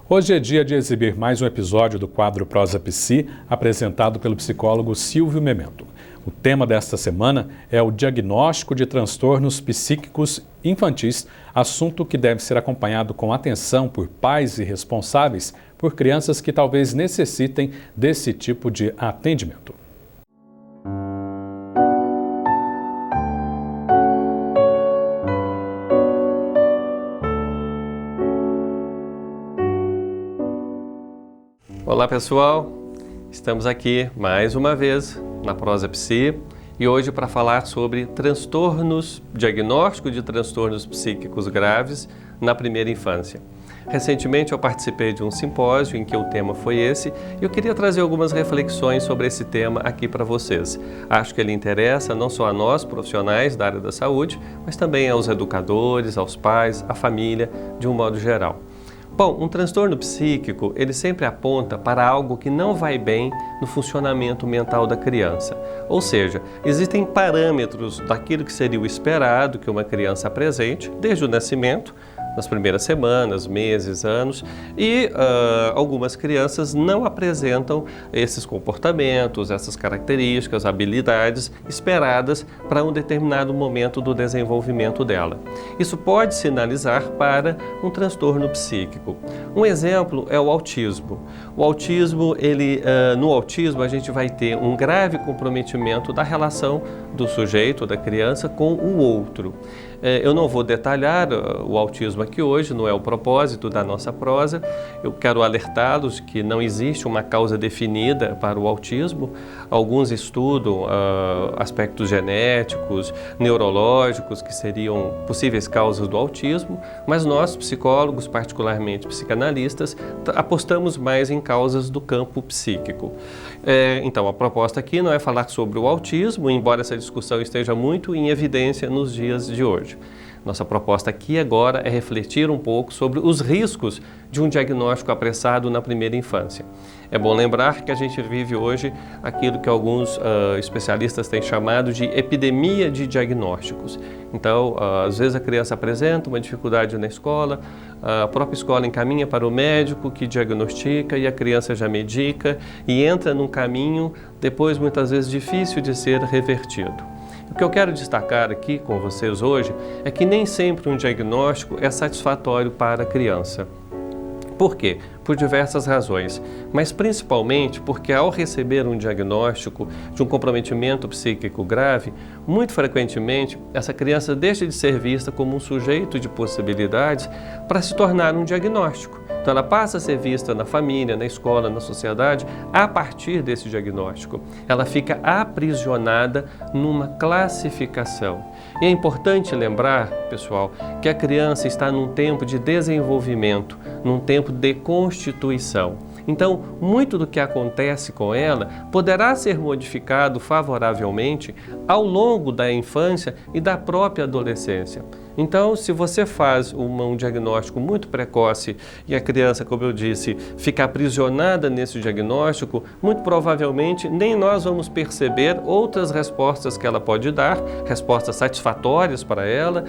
Hoje é dia de exibir mais um episódio do quadro Prosa Psi, apresentado pelo psicólogo Silvio Memento. O tema desta semana é o diagnóstico de transtornos psíquicos infantis, assunto que deve ser acompanhado com atenção por pais e responsáveis por crianças que talvez necessitem desse tipo de atendimento. Olá pessoal, estamos aqui mais uma vez na Prosa Psi e hoje para falar sobre diagnóstico de transtornos psíquicos graves na primeira infância. Recentemente eu participei de um simpósio em que o tema foi esse e eu queria trazer algumas reflexões sobre esse tema aqui para vocês. Acho que ele interessa não só a nós, profissionais da área da saúde, mas também aos educadores, aos pais, à família, de um modo geral. Bom, um transtorno psíquico, ele sempre aponta para algo que não vai bem no funcionamento mental da criança. Ou seja, existem parâmetros daquilo que seria o esperado que uma criança apresente desde o nascimento, nas primeiras semanas, meses, anos, e algumas crianças não apresentam esses comportamentos, essas características, habilidades esperadas para um determinado momento do desenvolvimento dela. Isso pode sinalizar para um transtorno psíquico. Um exemplo é o autismo. O autismo, no autismo a gente vai ter um grave comprometimento da relação do sujeito, da criança, com o outro. Eu não vou detalhar o autismo aqui hoje, não é o propósito da nossa prosa. Eu quero alertá-los que não existe uma causa definida para o autismo. Alguns estudam aspectos genéticos, neurológicos, que seriam possíveis causas do autismo, mas nós, psicólogos, particularmente psicanalistas, apostamos mais em causas do campo psíquico. Então, a proposta aqui não é falar sobre o autismo, embora essa discussão esteja muito em evidência nos dias de hoje. Nossa proposta aqui agora é refletir um pouco sobre os riscos de um diagnóstico apressado na primeira infância. É bom lembrar que a gente vive hoje aquilo que alguns especialistas têm chamado de epidemia de diagnósticos. Então, às vezes a criança apresenta uma dificuldade na escola, a própria escola encaminha para o médico que diagnostica e a criança já medica e entra num caminho depois muitas vezes difícil de ser revertido. O que eu quero destacar aqui com vocês hoje é que nem sempre um diagnóstico é satisfatório para a criança. Por quê? Por diversas razões, mas principalmente porque ao receber um diagnóstico de um comprometimento psíquico grave, muito frequentemente essa criança deixa de ser vista como um sujeito de possibilidades para se tornar um diagnóstico. Então ela passa a ser vista na família, na escola, na sociedade, a partir desse diagnóstico. Ela fica aprisionada numa classificação. E é importante lembrar, pessoal, que a criança está num tempo de desenvolvimento, num tempo de constituição. Então, muito do que acontece com ela poderá ser modificado favoravelmente ao longo da infância e da própria adolescência. Então, se você faz um diagnóstico muito precoce e a criança, como eu disse, fica aprisionada nesse diagnóstico, muito provavelmente nem nós vamos perceber outras respostas que ela pode dar, respostas satisfatórias para ela,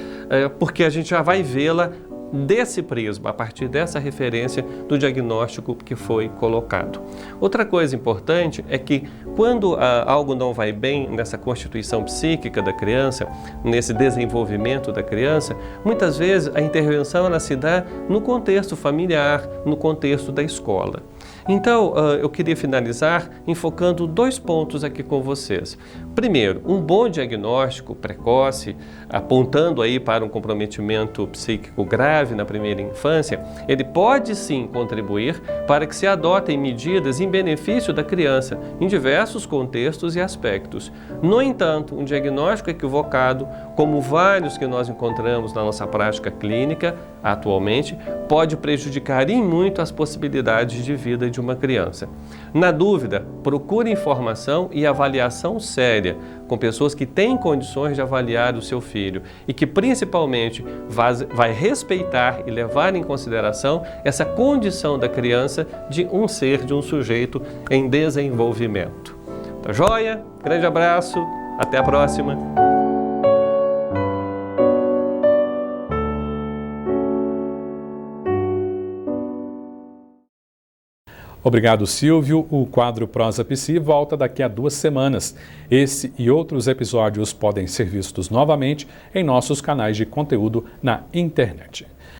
porque a gente já vai vê-la desse prisma, a partir dessa referência do diagnóstico que foi colocado. Outra coisa importante é que quando algo não vai bem nessa constituição psíquica da criança, nesse desenvolvimento da criança, muitas vezes a intervenção ela se dá no contexto familiar, no contexto da escola. Então, eu queria finalizar enfocando 2 pontos aqui com vocês. Primeiro, um bom diagnóstico precoce, apontando aí para um comprometimento psíquico grave na primeira infância, ele pode sim contribuir para que se adotem medidas em benefício da criança, em diversos contextos e aspectos. No entanto, um diagnóstico equivocado, como vários que nós encontramos na nossa prática clínica atualmente, pode prejudicar em muito as possibilidades de vida de uma criança. Na dúvida, procure informação e avaliação séria com pessoas que têm condições de avaliar o seu filho e que principalmente vai respeitar e levar em consideração essa condição da criança de um ser, de um sujeito em desenvolvimento. Tá joia? Grande abraço, até a próxima! Obrigado, Silvio. O quadro Prosa Psi volta daqui a 2 semanas. Esse e outros episódios podem ser vistos novamente em nossos canais de conteúdo na internet.